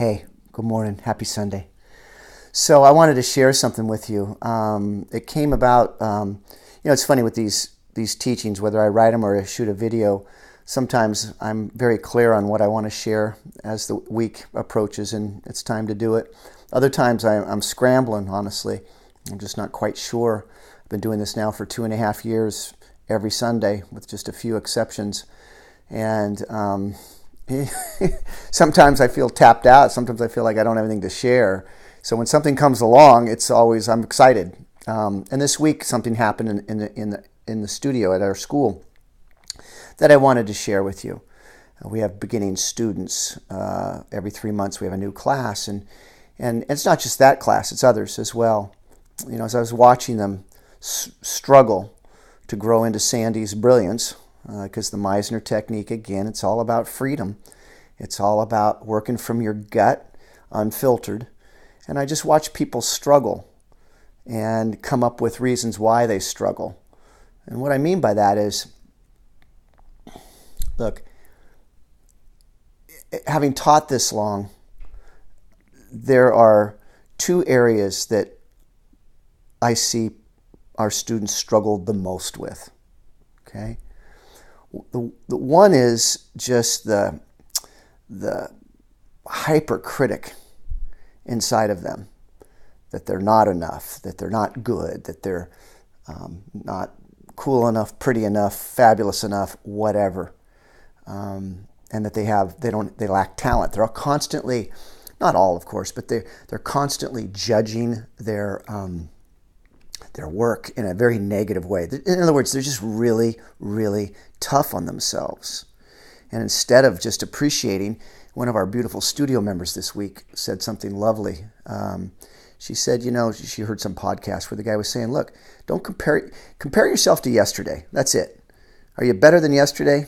Hey, good morning. Happy Sunday. So I wanted to share something with you. It came about, it's funny with these teachings, whether I write them or I shoot a video, sometimes I'm very clear on what I want to share as the week approaches and it's time to do it. Other times I'm scrambling, honestly. I'm just not quite sure. I've been doing this now for 2.5 years, every Sunday, with just a few exceptions. And sometimes I feel tapped out. Sometimes I feel like I don't have anything to share. So when something comes along, I'm excited. And this week something happened in the studio at our school that I wanted to share with you. We have beginning students. Every 3 months we have a new class, and it's not just that class; it's others as well. As I was watching them struggle to grow into Sandy's brilliance. Because the Meisner technique, again, it's all about freedom. It's all about working from your gut, unfiltered. And I just watch people struggle and come up with reasons why they struggle. And what I mean by that is, look, having taught this long, there are two areas that I see our students struggle the most with, okay? The one is just the hypercritic inside of them, that they're not enough, that they're not good, that they're not cool enough, pretty enough, fabulous enough, whatever, and that they lack talent. They're constantly, not all of course, but they're constantly judging their work in a very negative way. In other words, they're just really, really tough on themselves. And instead of just appreciating, one of our beautiful studio members this week said something lovely. She said, she heard some podcast where the guy was saying, look, don't compare yourself to yesterday. That's it. Are you better than yesterday?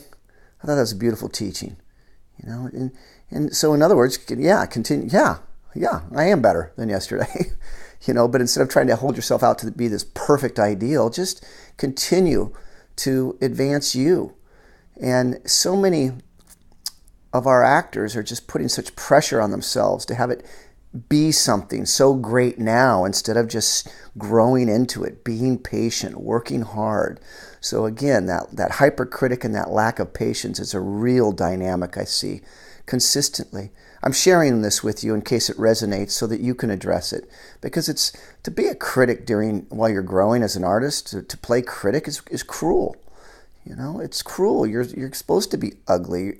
I thought that was a beautiful teaching. And so in other words, continue. Yeah, I am better than yesterday. But instead of trying to hold yourself out to be this perfect ideal, just continue to advance you. And so many of our actors are just putting such pressure on themselves to have it be something so great now instead of just growing into it, being patient, working hard. So again, that hypercritic and that lack of patience is a real dynamic I see consistently. I'm sharing this with you in case it resonates so that you can address it. Because it's to be a critic while you're growing as an artist, to play critic is cruel. It's cruel. You're supposed to be ugly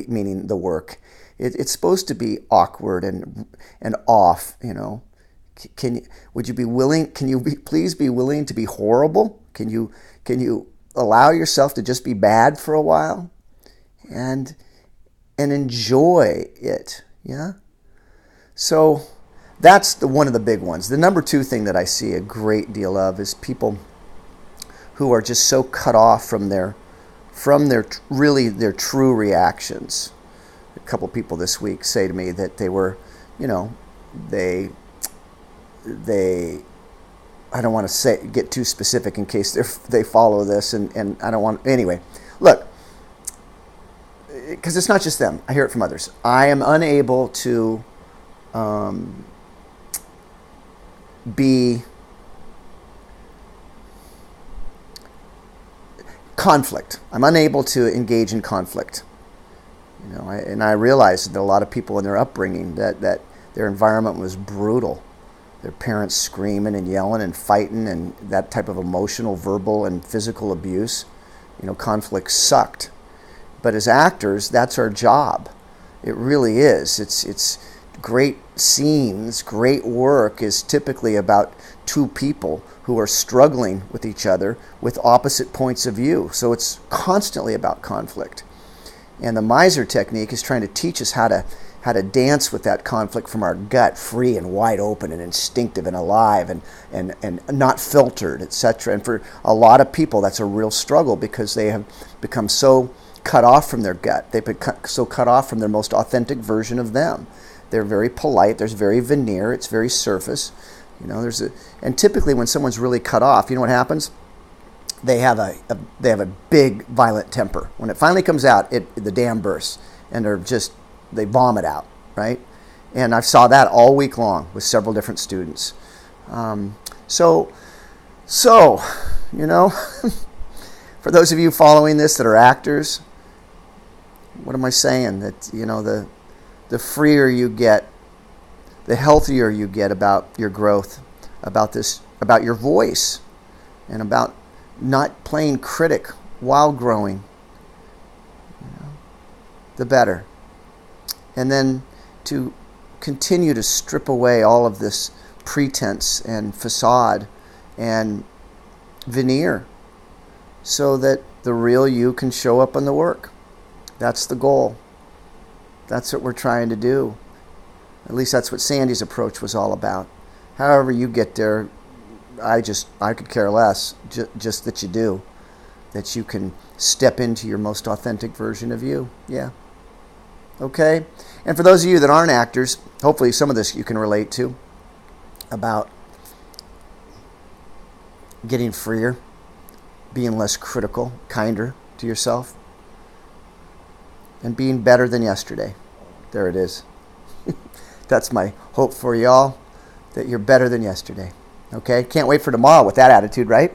meaning the work. It's supposed to be awkward and off. Would you be willing? Can you please be willing to be horrible? Can you allow yourself to just be bad for a while, and enjoy it? Yeah. So that's one of the big ones. The number two thing that I see a great deal of is people who are just so cut off from their true reactions. A couple people this week say to me that they were, they I don't want to get too specific in case they follow this, and I don't want, anyway. Look, because it's not just them. I hear it from others. I am unable to be conflict. I'm unable to engage in conflict. And I realize that a lot of people in their upbringing, that their environment was brutal. Their parents screaming and yelling and fighting and that type of emotional, verbal, and physical abuse. Conflict sucked. But as actors, that's our job. It really is. It's great scenes, great work is typically about two people who are struggling with each other with opposite points of view. So it's constantly about conflict. And the Meisner technique is trying to teach us how to dance with that conflict from our gut, free and wide open and instinctive and alive and not filtered, etc. And for a lot of people, that's a real struggle because they have become so cut off from their gut. They've been so cut off from their most authentic version of them. They're very polite. There's very veneer. It's very surface. And typically when someone's really cut off, you know what happens? They have a big violent temper. When it finally comes out, the dam bursts, and they vomit out. right? And I saw that all week long with several different students. So, you know, for those of you following this that are actors, what am I saying? That, you know, the freer you get, the healthier you get about your growth, about your voice, and about not playing critic while growing, the better. And then to continue to strip away all of this pretense and facade and veneer so that the real you can show up in the work. That's the goal. That's what we're trying to do. At least that's what Sandy's approach was all about. However you get there, I could care less. Just that you do. That you can step into your most authentic version of you. Yeah. Okay? And for those of you that aren't actors, hopefully some of this you can relate to, about getting freer, being less critical, kinder to yourself, and being better than yesterday. There it is. That's my hope for y'all, that you're better than yesterday. Okay? Can't wait for tomorrow with that attitude, right?